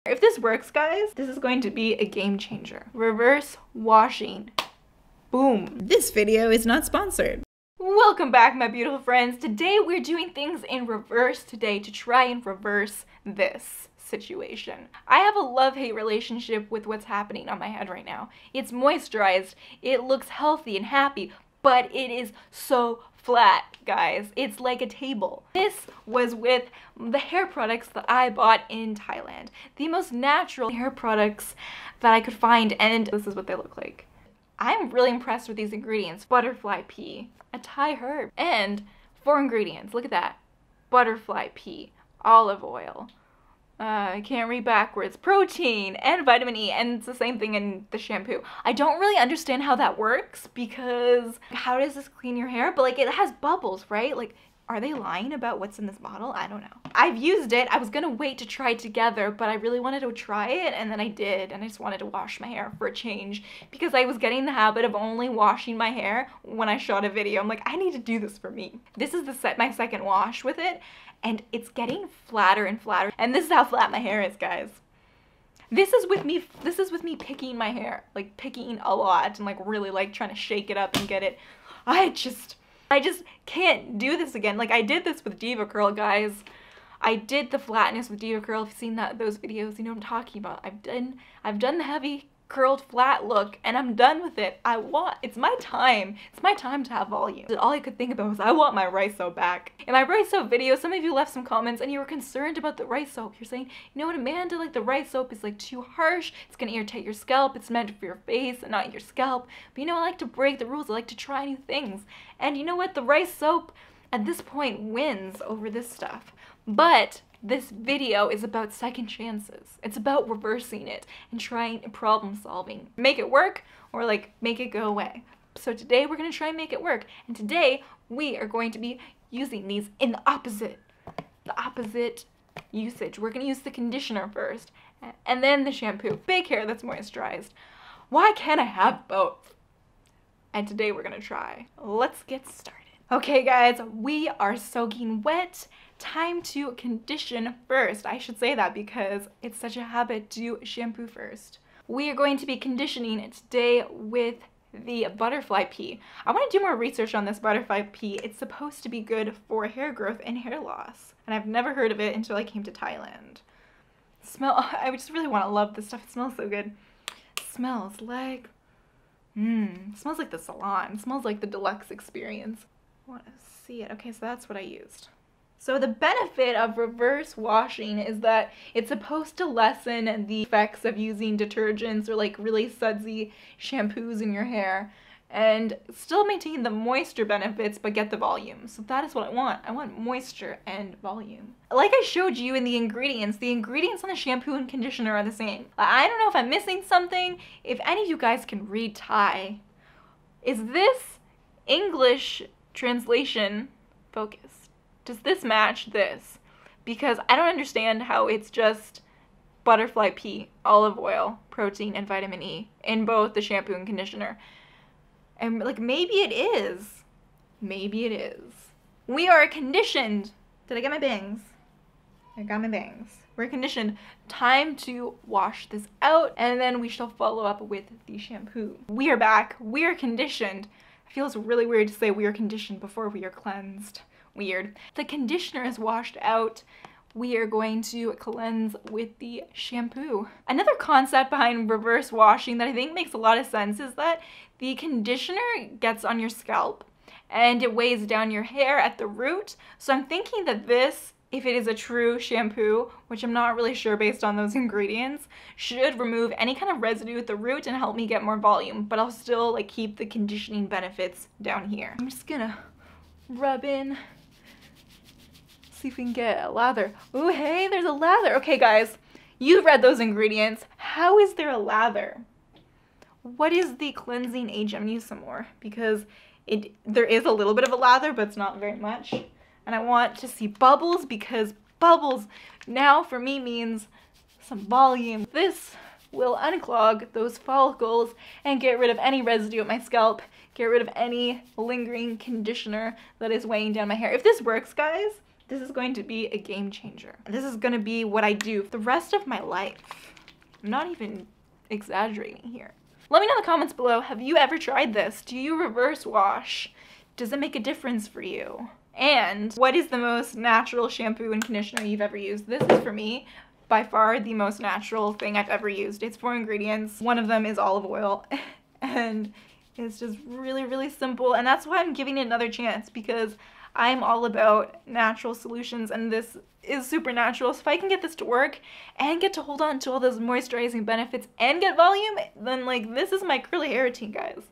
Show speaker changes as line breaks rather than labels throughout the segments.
If this works, guys, this is going to be a game changer. Reverse washing. Boom.
This video is not sponsored.
Welcome back, my beautiful friends. Today we're doing things in reverse today to try and reverse this situation. I have a love-hate relationship with what's happening on my head right now. It's moisturized, it looks healthy and happy, but it is so flat, guys. It's like a table. This was with the hair products that I bought in Thailand. The most natural hair products that I could find, and this is what they look like. I'm really impressed with these ingredients. Butterfly pea, a Thai herb, and 4 ingredients. Look at that. Butterfly pea, olive oil, I can't read backwards, protein, and vitamin E, and it's the same thing in the shampoo. I don't really understand how that works, because how does this clean your hair? But like, it has bubbles, right? Like, are they lying about what's in this bottle? I don't know. I've used it. I was gonna wait to try it together, but I really wanted to try it, and then I did, and I just wanted to wash my hair for a change, because I was getting the habit of only washing my hair when I shot a video. I'm like, I need to do this for me. This is my second wash with it, and it's getting flatter and flatter. And this is how flat my hair is, guys. This is with me picking my hair, like picking a lot and like really like trying to shake it up and get it. I just can't do this again. Like, I did this with Diva Curl, guys. I did the flatness with Diva Curl. If you've seen those videos, you know what I'm talking about. I've done the heavy curled flat look, and I'm done with it. It's my time. It's my time to have volume. All I could think about was, I want my rice soap back. In my rice soap video, some of you left some comments and you were concerned about the rice soap. You're saying, you know what, Amanda, like the rice soap is like too harsh. It's gonna irritate your scalp. It's meant for your face and not your scalp. But you know, I like to break the rules. I like to try new things. And you know what, the rice soap at this point wins over this stuff. But this video is about second chances. It's about reversing it and trying problem solving. Make it work, or like make it go away. So today we're gonna try and make it work. And today we are going to be using these in the opposite usage. We're gonna use the conditioner first, and then the shampoo. Big hair that's moisturized. Why can't I have both? And today we're gonna try. Let's get started. Okay guys, we are soaking wet. Time to condition first. I should say that because it's such a habit to shampoo first. We are going to be conditioning today with the butterfly pea. I want to do more research on this butterfly pea. It's supposed to be good for hair growth and hair loss. And I've never heard of it until I came to Thailand. I just really want to love this stuff. It smells so good. It smells like, it smells like the salon. It smells like the deluxe experience. I want to see it. Okay, so that's what I used. So the benefit of reverse washing is that it's supposed to lessen the effects of using detergents or like really sudsy shampoos in your hair and still maintain the moisture benefits but get the volume. So that is what I want. I want moisture and volume. Like I showed you in the ingredients on the shampoo and conditioner are the same. I don't know if I'm missing something. If any of you guys can read Thai, is this English translation focused? Does this match this? Because I don't understand how it's just butterfly pea, olive oil, protein, and vitamin E in both the shampoo and conditioner. And like, maybe it is. Maybe it is. We are conditioned. Did I get my bangs? I got my bangs. We're conditioned. Time to wash this out, and then we shall follow up with the shampoo. We are back. We are conditioned. It feels really weird to say we are conditioned before we are cleansed. Weird. The conditioner is washed out. We are going to cleanse with the shampoo. Another concept behind reverse washing that I think makes a lot of sense is that the conditioner gets on your scalp and it weighs down your hair at the root. So I'm thinking that this, if it is a true shampoo, which I'm not really sure based on those ingredients, should remove any kind of residue at the root and help me get more volume, but I'll still like keep the conditioning benefits down here. I'm just gonna rub in. See if we can get a lather. Ooh, hey, there's a lather. Okay, guys, you've read those ingredients. How is there a lather? What is the cleansing agent? I'm gonna use some more because there is a little bit of a lather, but it's not very much. And I want to see bubbles because bubbles now for me means some volume. This will unclog those follicles and get rid of any residue at my scalp, get rid of any lingering conditioner that is weighing down my hair. If this works, guys, This is going to be a game changer. This is going to be what I do for the rest of my life. I'm not even exaggerating here. Let me know in the comments below, have you ever tried this? Do you reverse wash? Does it make a difference for you? And what is the most natural shampoo and conditioner you've ever used? This is, for me, by far the most natural thing I've ever used. It's 4 ingredients. One of them is olive oil. And it's just really, really simple. And that's why I'm giving it another chance, because I'm all about natural solutions, and this is super natural. So if I can get this to work and get to hold on to all those moisturizing benefits and get volume, then like this is my curly hair routine, guys.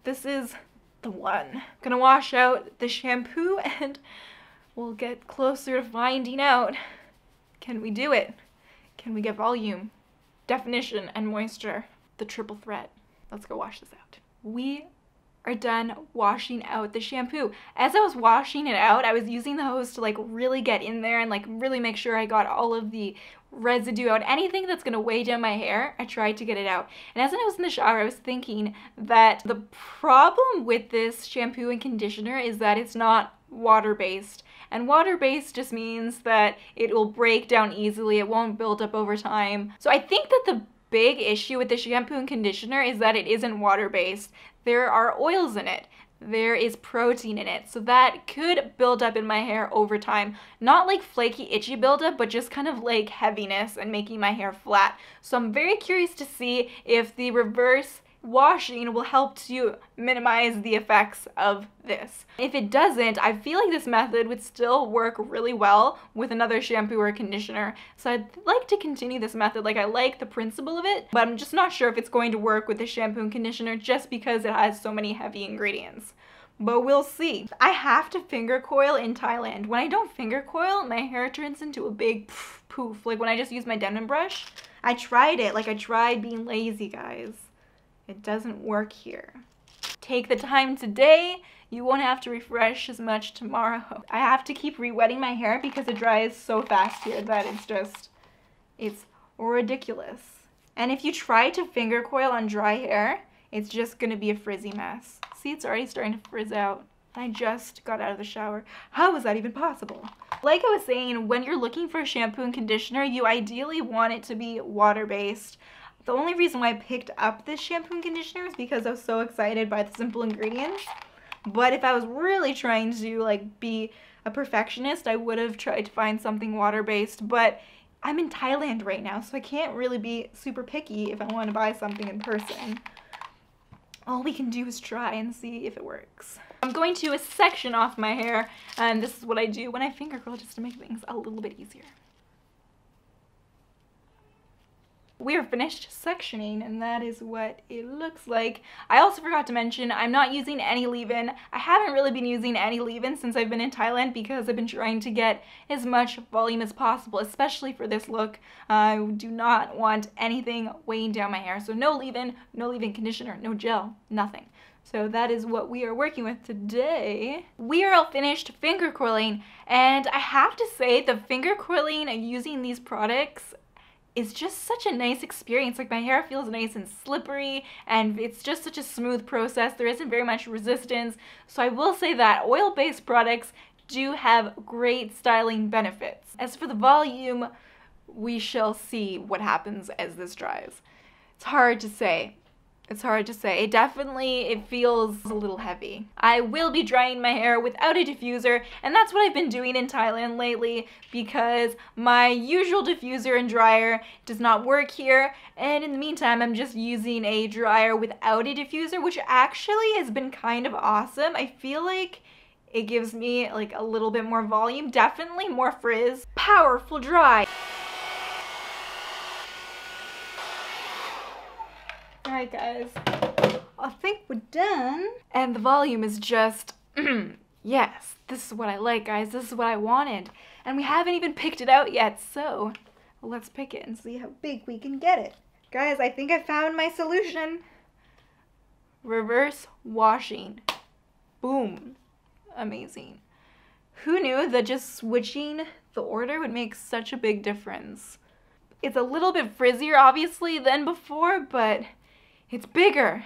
This is the one. Gonna wash out the shampoo and we'll get closer to finding out, can we do it? Can we get volume, definition, and moisture? The triple threat. Let's go wash this out. We are done washing out the shampoo. As I was washing it out, I was using the hose to like really get in there and like really make sure I got all of the residue out. Anything that's gonna weigh down my hair, I tried to get it out. And as I was in the shower, I was thinking that the problem with this shampoo and conditioner is that it's not water-based. And water-based just means that it will break down easily, it won't build up over time. So I think that the big issue with the shampoo and conditioner is that it isn't water-based. There are oils in it. There is protein in it. So that could build up in my hair over time. Not like flaky, itchy buildup, but just kind of like heaviness and making my hair flat. So I'm very curious to see if the reverse washing will help to minimize the effects of this. If it doesn't, I feel like this method would still work really well with another shampoo or conditioner. So I'd like to continue this method. Like, I like the principle of it, but I'm just not sure if it's going to work with the shampoo and conditioner just because it has so many heavy ingredients. But we'll see. I have to finger coil in Thailand. When I don't finger coil, my hair turns into a big poof. Like when I just use my Denman brush. I tried it. Like I tried being lazy, guys. It doesn't work here. Take the time today. You won't have to refresh as much tomorrow. I have to keep re-wetting my hair because it dries so fast here that it's ridiculous. And if you try to finger coil on dry hair, it's just gonna be a frizzy mess. See, it's already starting to frizz out. I just got out of the shower. How is that even possible? Like I was saying, when you're looking for a shampoo and conditioner, you ideally want it to be water-based. The only reason why I picked up this shampoo and conditioner is because I was so excited by the simple ingredients. But if I was really trying to like be a perfectionist, I would have tried to find something water-based. But I'm in Thailand right now, so I can't really be super picky if I want to buy something in person. All we can do is try and see if it works. I'm going to section off my hair, and this is what I do when I finger curl just to make things a little bit easier. We are finished sectioning, and that is what it looks like. I also forgot to mention, I'm not using any leave-in. I haven't really been using any leave-in since I've been in Thailand because I've been trying to get as much volume as possible, especially for this look. I do not want anything weighing down my hair. So no leave-in conditioner, no gel, nothing. So that is what we are working with today. We are all finished finger coiling, and I have to say the finger coiling using these products is just such a nice experience. Like my hair feels nice and slippery, and it's just such a smooth process. There isn't very much resistance. So I will say that oil-based products do have great styling benefits. As for the volume, we shall see what happens as this dries. It's hard to say. It's hard to say. It feels a little heavy. I will be drying my hair without a diffuser, and that's what I've been doing in Thailand lately because my usual diffuser and dryer does not work here, and in the meantime I'm just using a dryer without a diffuser, which actually has been kind of awesome. I feel like it gives me like a little bit more volume, definitely more frizz. Powerful dry. Alright guys, I think we're done. And the volume is just, yes, this is what I like, guys. This is what I wanted. And we haven't even picked it out yet, so let's pick it and see how big we can get it. Guys, I think I found my solution. Reverse washing. Boom. Amazing. Who knew that just switching the order would make such a big difference? It's a little bit frizzier, obviously, than before, but it's bigger,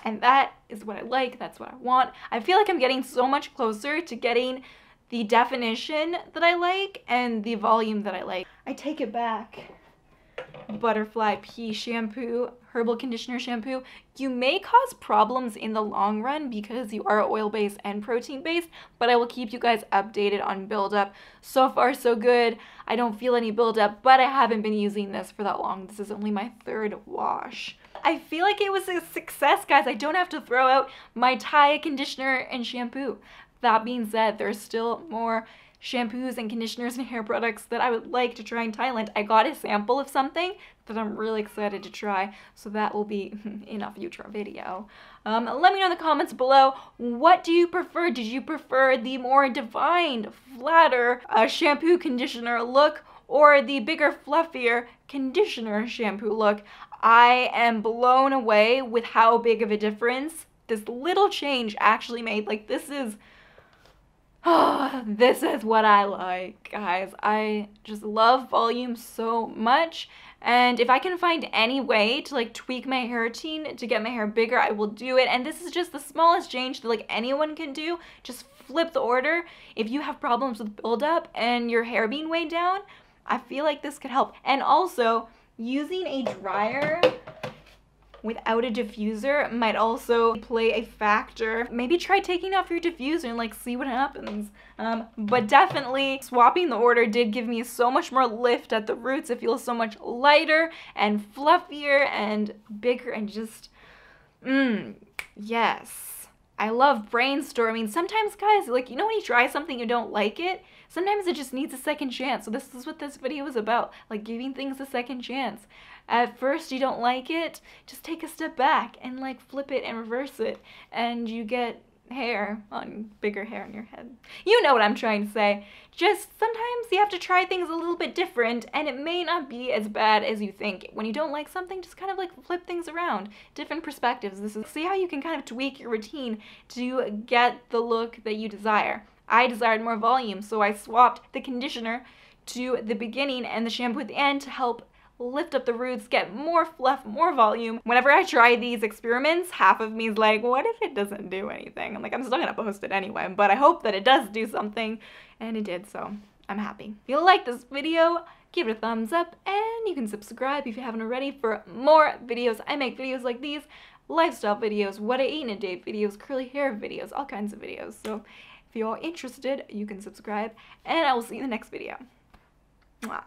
and that is what I like. That's what I want. I feel like I'm getting so much closer to getting the definition that I like and the volume that I like. I take it back. Butterfly pea shampoo, herbal conditioner shampoo. You may cause problems in the long run because you are oil-based and protein-based, but I will keep you guys updated on buildup. So far, so good. I don't feel any buildup, but I haven't been using this for that long. This is only my 3rd wash. I feel like it was a success, guys. I don't have to throw out my Thai conditioner and shampoo. That being said, there's still more shampoos and conditioners and hair products that I would like to try in Thailand. I got a sample of something that I'm really excited to try, so that will be in a future video. Let me know in the comments below, what do you prefer? Did you prefer the more defined, flatter shampoo conditioner look, or the bigger, fluffier conditioner shampoo look? I am blown away with how big of a difference this little change actually made. Like, this is what I like, guys. I just love volume so much, and if I can find any way to like tweak my hair routine to get my hair bigger, I will do it. And this is just the smallest change that like anyone can do. Just flip the order. If you have problems with buildup and your hair being weighed down, I feel like this could help. And also, using a dryer without a diffuser might also play a factor. Maybe try taking off your diffuser and like see what happens. But definitely swapping the order did give me so much more lift at the roots. It feels so much lighter and fluffier and bigger and just, yes. I love brainstorming. Sometimes, guys, like, you know when you try something you don't like it? Sometimes it just needs a second chance. So this is what this video is about, like giving things a second chance. At first you don't like it, just take a step back and like flip it and reverse it, and you get bigger hair on your head. You know what I'm trying to say. Just sometimes you have to try things a little bit different, and it may not be as bad as you think. When you don't like something, just kind of like flip things around. Different perspectives. See how you can kind of tweak your routine to get the look that you desire. I desired more volume, so I swapped the conditioner to the beginning and the shampoo at the end to help lift up the roots, get more fluff, more volume. Whenever I try these experiments, half of me is like, what if it doesn't do anything? I'm like, I'm still gonna post it anyway, but I hope that it does do something, and it did, so I'm happy. If you like this video, give it a thumbs up, and you can subscribe if you haven't already for more videos. I make videos like these, lifestyle videos, what I eat in a day videos, curly hair videos, all kinds of videos. So if you're interested, you can subscribe, and I will see you in the next video. Mwah.